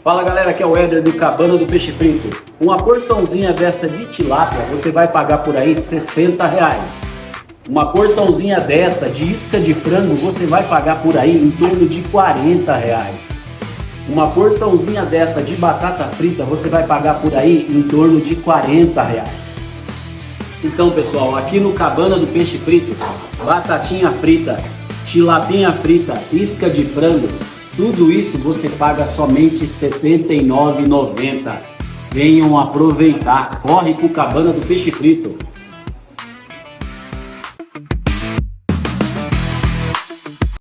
Fala galera, aqui é o Éder do Cabana do Peixe Frito. Uma porçãozinha dessa de tilápia você vai pagar por aí R$60. Uma porçãozinha dessa de isca de frango você vai pagar por aí em torno de R$40. Uma porçãozinha dessa de batata frita você vai pagar por aí em torno de R$40. Então pessoal, aqui no Cabana do Peixe Frito, batatinha frita, tilapinha frita, isca de frango, tudo isso você paga somente R$ 79,90. Venham aproveitar, corre pro Cabana do Peixe Frito.